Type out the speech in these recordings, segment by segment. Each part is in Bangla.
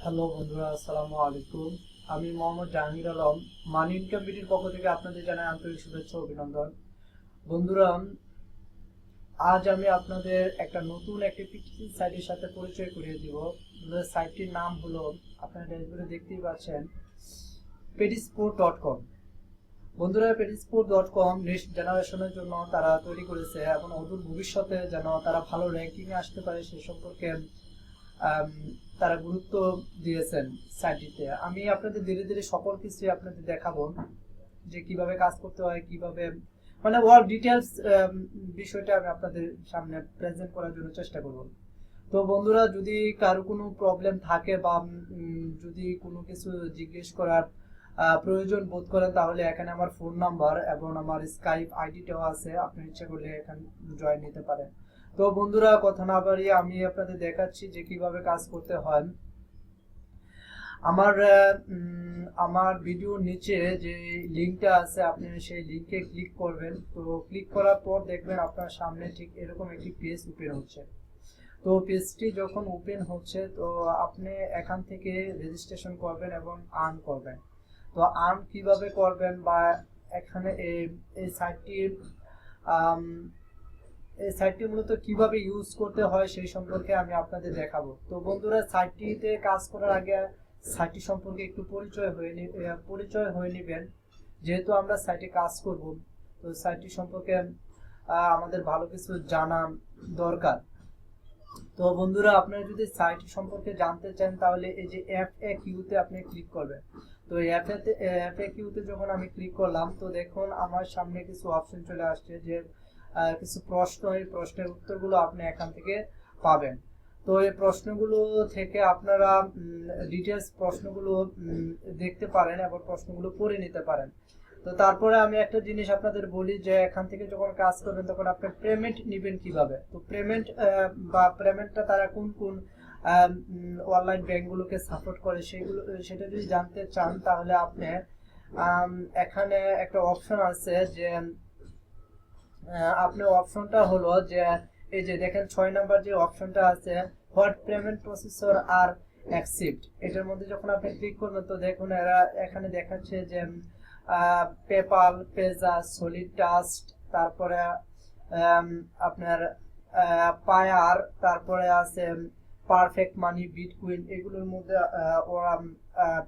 হ্যালো বন্ধুরা, আসসালামু আলাইকুম। আমি মোহাম্মদ জাহাঙ্গীর আলম। মানি ইনকাম বিডির পক্ষ থেকে আপনাদের জানাই আন্তরিক শুভেচ্ছা ও অভিনন্দন। বন্ধুরা, আজ আমি আপনাদের একটা নতুন একটি পিটিসি সাইটের সাথে পরিচয় করিয়ে দিব। সাইটটির নাম হলো, আপনারা ড্যাশবোর্ডে দেখতেই পাচ্ছেন, পেটিসপোর্ট.com। বন্ধুরা, পেটিসপোর্ট.com নেক্সট জেনারেশনের জন্য তারা তৈরি করেছে এবং অদূর ভবিষ্যতে যেন তারা ভালো র্যাঙ্কিংয়ে আসতে পারে সে সম্পর্কে আম, তারা গুরুত্ব দিয়েছেন সাইটটিতে। আমি আপনাদের ধীরে ধীরে সকল কিছু আপনাদের দেখাবো, যে কিভাবে কাজ করতে হয়, কিভাবে মানে অল ডিটেলস বিষয়টা আমি আপনাদের সামনে প্রেজেন্ট করার জন্য চেষ্টা করব। তো বন্ধুরা, যদি কারো কোনো প্রবলেম থাকে বা যদি কোনো কিছু জিজ্ঞেস করার প্রয়োজন বোধ করেন, তাহলে এখানে আমার ফোন নাম্বার এবং আমার স্কাইপ আইডিটাও আছে, আপনি ইচ্ছা করলে এখানে জয়েন নিতে পারেন। তো বন্ধুরা, কথা না বাড়িয়ে আমি আপনাদের দেখাচ্ছি যে কিভাবে কাজ করতে হয়। আমার আমার ভিডিওর নিচে যে লিঙ্কটা আছে, আপনি সেই লিঙ্কে ক্লিক করবেন। তো ক্লিক করার পর দেখবেন আপনার সামনে ঠিক এরকম একটি পেজ ওপেন হচ্ছে। তো পেজটি যখন ওপেন হচ্ছে, তো আপনি এখান থেকে রেজিস্ট্রেশন করবেন এবং আর্ন করবেন। তো আর্ন কিভাবে করবেন বা এখানে এই সাইটটির এই সাইটটি মূলত কিভাবে ইউজ করতে হয় সেই সম্পর্কে আমি আপনাদের দেখাবো। তো বন্ধুরা, সাইটটিতে কাজ করার আগে সাইটটি সম্পর্কে একটু পরিচয় হয়ে নেবেন। যেহেতু আমরা সাইটে কাজ করব, তো সাইটটি সম্পর্কে আমাদের ভালো কিছু জানা দরকার। তো বন্ধুরা, আপনারা যদি সাইট সম্পর্কে জানতে চান, তাহলে এই যে FAQ তে আপনি ক্লিক করবেন। তো FAQ তে যখন আমি ক্লিক করলাম, তো দেখুন আমার সামনে কিছু অপশন চলে আসছে, যে কিছু প্রশ্ন, এই প্রশ্নের উত্তরগুলো আপনি এখান থেকে পাবেন। তো এই প্রশ্নগুলো থেকে আপনারা ডিটেলস প্রশ্নগুলো দেখতে পারেন এবং প্রশ্নগুলো পড়ে নিতে পারেন। তো তারপরে আমি একটা জিনিস আপনাদের বলি, যে এখান থেকে যখন কাজ করবেন তখন আপনি পেমেন্ট নেবেন কিভাবে। তো পেমেন্ট বা পেমেন্টটা তারা কোন কোন অনলাইন ব্যাংকগুলোকে সাপোর্ট করে সেটা যদি জানতে চান, তাহলে আপনি এখানে একটা অপশন আছে, যে আপনি অপশনটা হলো যে এই যে দেখেন 6 নাম্বার যে অপশনটা আছে, what payment processor are accept, এটার মধ্যে যখন আপনি ক্লিক করবেন, তো দেখুন এরা এখানে দেখাচ্ছে যে পেপাল, পেজা, সলিড টাস্ট, তারপরে আপনার পায়ার, তারপরে আছে পারফেক্ট মানি, বিটকয়েন, এগুলোর মধ্যে ওরা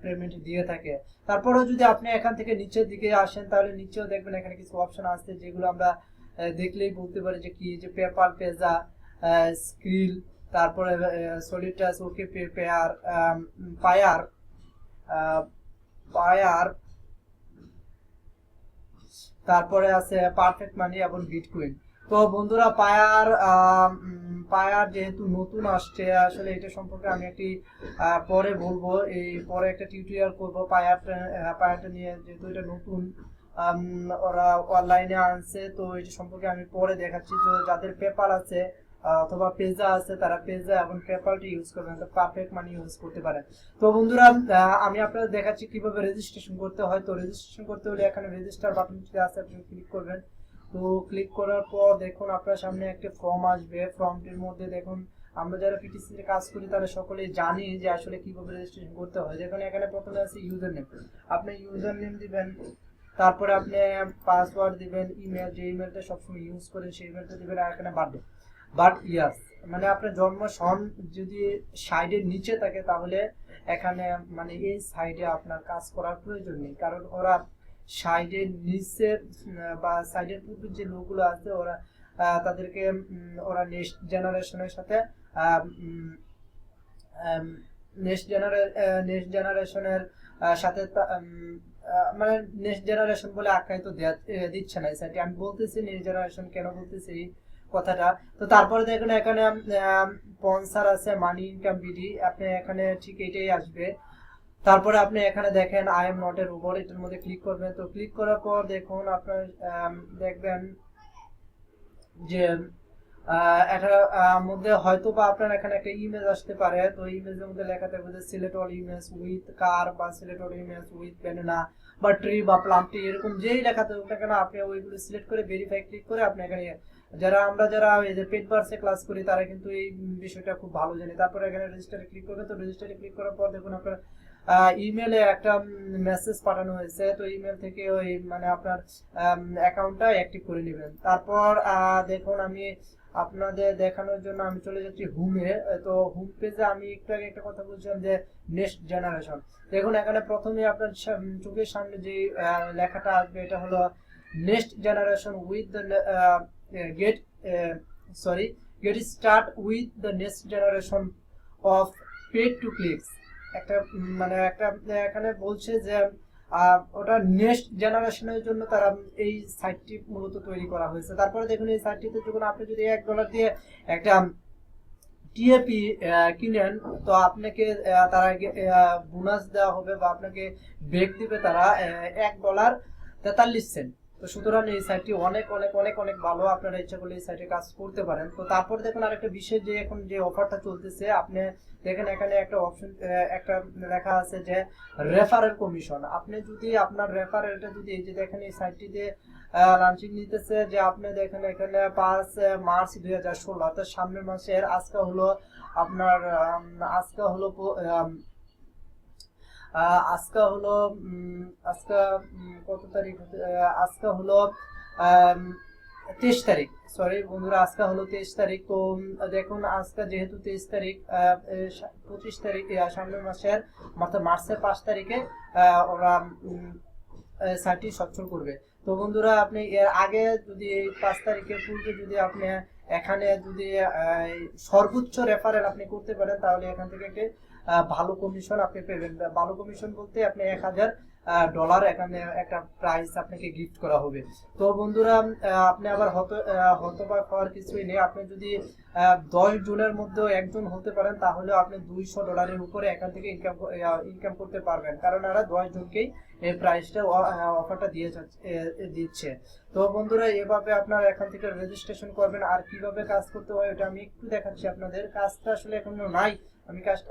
পেমেন্ট দিয়ে থাকে। তারপরে যদি আপনি এখান থেকে নিচের দিকে আসেন, তাহলে নিচেও দেখবেন এখানে কিছু অপশন আছে, যেগুলো আমরা দেখলেই বলতে পারি যে কি, যে পেপাল, পেজা, স্ক্রিল, তারপরে সলিড টাস্ক, ওকে পেয়ার, পায়ার, পায়ার, তারপরে আছে পারফেক্ট মানি এবং বিটকয়েন। তো বন্ধুরা, পায়ার যেহেতু নতুন আসছে, আসলে এটা সম্পর্কে আমি একটি পরে বলবো, এই পরে একটা টিউটোরিয়াল করব পায়ারটা নিয়ে, যেহেতু এটা নতুন ওরা অনলাইনে আনছে, তো এটা সম্পর্কে আমি পরে দেখাচ্ছি। তো যাদের পেপাল আছে অথবা পেজা আছে, তারা পেজা এবং পেপালটি ইউজ করবেন, তো পারফেক্ট মানি ইউজ করতে পারেন। তো বন্ধুরা, আমি আপনাদের দেখাচ্ছি কিভাবে রেজিস্ট্রেশন করতে হয়। তো রেজিস্ট্রেশন করতে হলে এখানে রেজিস্টার বাটনটি আছে, আপনি ক্লিক করবেন। তো ক্লিক করার পর দেখুন আপনার সামনে একটা ফর্ম আসবে। ফর্মটির মধ্যে দেখুন, আমরা যারা পিটিসি তে কাজ করি তারা সকলেই জানি যে আসলে কিভাবে রেজিস্ট্রেশন করতে হয়। যেখানে এখানে প্রথমে আছে ইউজার নেম, আপনি ইউজার নেম দিবেন, তারপরে আপনি পাসওয়ার্ড দিবেন, ইমেল, যে ইমেলটা সবসময় ইউজ করেন সেই ইমেলটা দিবেন, আর এখানে বার্থডে, বাট ইয়ার্স, মানে আপনার জন্ম সন যদি সাইডের নিচে থাকে, তাহলে এখানে মানে এই সাইডে আপনার কাজ করার প্রয়োজন নেই, কারণ ওরা সাইডের নিচের বা সাইডের পূর্বের যে লোকগুলো আছে, ওরা তাদেরকে ওরা নেক্সট জেনারেশনের সাথে নেক্সট জেনারেশনের সাথে মানে নেক্সট জেনারেশন বলে আখ্যায়িত দিচ্ছে না। স্যারটি আমি বলতেছি নেক্সট জেনারেশন কেন বলতেছি এই কথাটা। তো তারপরে দেখুন এখানে স্পন্সর আছে মানি ইনকাম বিডি, আপনি এখানে ঠিক এটাই আসবে। তারপরে আপনি এখানে দেখেন আই এম নট এর উপর, এটার মধ্যে ক্লিক করবেন। তো ক্লিক করার পর দেখুন আপনার দেখবেন যে এটার মধ্যে হয়তো বা আপনার এখানে একটা ইমেজ আসতে পারে। তো ইমেজের মধ্যে লেখা থাকবে যে সিলেক্ট অল ইমেজ উইথ কার, বা select all image with banana বা ট্রি বা প্লাম ট্রি, এরকম যেই লেখা থাকুক না কেন, আপনি ওইগুলো সিলেক্ট করে ভেরিফাই ক্লিক করে আপনি এখানে যারা এই যে পেড ভার্সে ক্লাস করি তারা কিন্তু এই বিষয়টা খুব ভালো জানি। তারপরে এখানে রেজিস্টারে ক্লিক করবে। তো রেজিস্টারে ক্লিক করার পর দেখুন আপনার ইমেলে একটা মেসেজ পাঠানো হয়েছে। তো ইমেল থেকে ওই মানে আপনার অ্যাকাউন্টটা অ্যাক্টিভ করে নেবেন। তারপর দেখুন আমি আপনাদের দেখানোর জন্য আমি চলে যাচ্ছি হোমে। তো হোম পেজে আমি একটু আগে একটা কথা বলছিলাম যে নেক্সট জেনারেশন। দেখুন এখানে প্রথমে আপনার চোখের সামনে যে লেখাটা আসবে এটা হলো next generation with the get sorry get start with the next generation of paid to clicks. একটা মানে একটা এখানে বলছে যে ওটা নেক্সট জেনারেশনের জন্য তারা এই সাইটটি মূলত তৈরি করা হয়েছে। তারপরে দেখুন এই সাইটটিতে যখন আপনি যদি $1 দিয়ে একটা টিএপি কিনেন তো আপনাকে তারা বোনাস দেওয়া হবে বা আপনাকে ব্রেক দিবে তারা $1.43। তো সুতরাং এই সাইটটি অনেক অনেক অনেক অনেক ভালো। আপনারা ইচ্ছা করলে এই সাইটে কাজ করতে পারেন। তো তারপর দেখুন আরেকটা বিষয় যে এখন যে অফারটা চলতেছে আপনি দেখেন এখানে একটা অপশন একটা লেখা আছে যে রেফারেল কমিশন। আপনি যদি আপনার রেফারেলটা যদি এই যে দেখেন এই সাইটটিতে লঞ্চিং নিতেছে যে আপনি দেখেন এখানে 5 মার্চ 2016 অর্থাৎ সামনের মাসের আজকে হলো আপনার আজকে হলো আজকে হলো আজকে কত তারিখ আজকে হলো 23 তারিখ। সরি বন্ধুরা আজকে হলো 23 তারিখ। তো দেখুন আজকে যেহেতু 23 তারিখ 25 তারিখ সামনের মাসের অর্থাৎ মার্চের 5 তারিখে ওরা সাইটটি সচল করবে। তো বন্ধুরা আপনি এর আগে যদি এই 5 তারিখের পূর্বে যদি আপনি এখানে যদি সর্বোচ্চ রেফারেল আপনি করতে পারেন তাহলে এখান থেকে একটি ভালো কমিশন আপনি পাবেন। ভালো কমিশন বলতে আপনি $1000 এখানে একটা প্রাইস আপনাকে গিফট করা হবে। তো বন্ধুরা আপনি আবার হতবাক হওয়ার কিছুই নেই। আপনি যদি 10 জনের মধ্যে একজন হতে পারেন তাহলে আপনি $200 উপরে এখান থেকে ইনকাম করতে পারবেন, কারণ এরা 10 জনকেই এই প্রাইসটা অফারটা দিচ্ছে। তো বন্ধুরা এভাবে আপনারা এখান থেকে রেজিস্ট্রেশন করবেন। আর কিভাবে কাজ করতে হয় এটা আমি একটু দেখাচ্ছি আপনাদের। কাজটা আসলে এখনো নাই,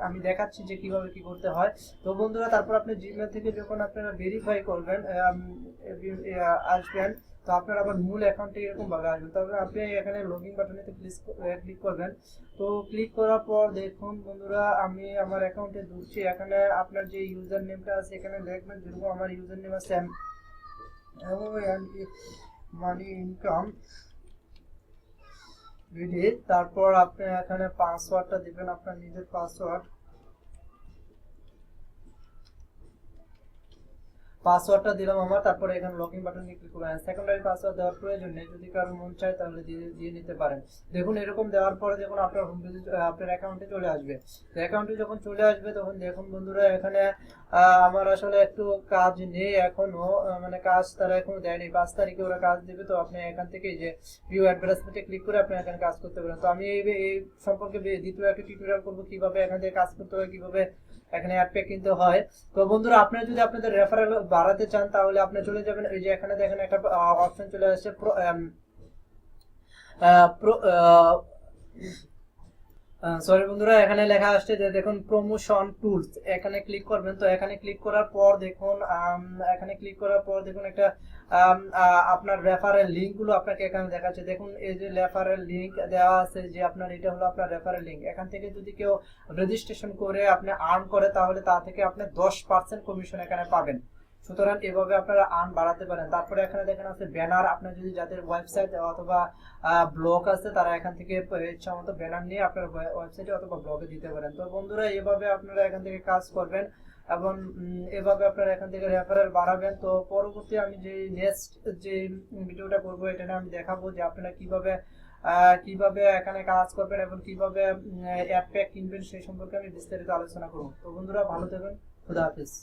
আমি দেখাচ্ছি যে কিভাবে কি করতে হয়। তো বন্ধুরা তারপর আপনি জিমেল থেকে যখন আপনারা ভেরিফাই করবেন আসবেন তো আপনার আবার মূল অ্যাকাউন্টে এরকম ভাবে আসবেন। তবে আপনি এখানে লগইন বাটনেতে ক্লিক করবেন। তো ক্লিক করার পর দেখুন বন্ধুরা আমি আমার অ্যাকাউন্টে ঢুকছি। এখানে আপনার যে ইউজার নেমটা আছে এখানে লিখবেন, যেরকম আমার ইউজার নেম আছে মানি ইনকাম ভিডি। তারপর আপনি এখানে পাসওয়ার্ডটা দিবেন, আপনার নিজের পাসওয়ার্ডটা দিলাম আমার। তারপরে এখানে লগইন বাটনে ক্লিক করবেন। সেকেন্ডারি পাসওয়ার্ড দেওয়ার প্রয়োজন নেই, যদি কারো মন চায় তাহলে দিয়ে নিতে পারেন। দেখুন এরকম দেওয়ার পরে দেখুন আপনার হোম পেজে আপনার অ্যাকাউন্টে চলে আসবে। তো অ্যাকাউন্টে যখন চলে আসবে তখন দেখুন বন্ধুরা এখানে আমার আসলে একটু কাজ নেই এখনো, মানে কাজ তারা এখনো দেয়নি। 5 তারিখে ওরা কাজ দেবে। তো আপনি এখান থেকে যে ভিউ অ্যাডভার্টাইজমেন্টে ক্লিক করে আপনি এখানে কাজ করতে পারেন। তো আমি এই সম্পর্কে দ্বিতীয় একটা টিউটোরিয়াল করব কিভাবে এখান থেকে কাজ করতে হয়, কিভাবে এখানে অ্যাড প্যাক কিনতে হয়। তো বন্ধুরা আপনারা যদি আপনাদের রেফারেল বাড়াতে চান তাহলে আপনি চলে যাবেন এই যে এখানে দেখেন একটা অপশন চলে আসছে সরি বন্ধুরা এখানে লেখা আসছে যে দেখুন প্রমোশন টুলস, এখানে ক্লিক করবেন। তো এখানে ক্লিক করার পর দেখুন একটা আপনার রেফারেল লিংক গুলো আপনাকে এখানে দেখাচ্ছে। দেখুন এই যে রেফারেল লিংক দেওয়া আছে যে আপনার এটা হলো আপনার রেফারেল লিংক। এখান থেকে যদি কেউ রেজিস্ট্রেশন করে আপনি আর্ন করে তাহলে তা থেকে আপনি 10% কমিশন এখানে পাবেন। সুতরাং এভাবে আপনারা আর্ন বাড়াতে পারেন। তারপরে এখানে দেখেন আছে ব্যানার, আপনার যদি যাদের ওয়েবসাইট অথবা ব্লগ আছে তারা এখান থেকে ইচ্ছা মতো ব্যানার নিয়ে আপনার ওয়েবসাইটে অথবা ব্লগে দিতে পারেন। তো বন্ধুরা এভাবে আপনারা এখান থেকে কাজ করবেন এবং এভাবে আপনারা এখান থেকে রেফারেল বাড়াবেন। তো পরবর্তী আমি যে নেক্সট যে ভিডিওটা করবো এটা আমি দেখাবো যে আপনারা কিভাবে এখানে কাজ করবেন এবং কিভাবে অ্যাড প্যাক কিনবেন সেই সম্পর্কে আমি বিস্তারিত আলোচনা করব। তো বন্ধুরা ভালো থাকবেন, খুদা হাফেজ।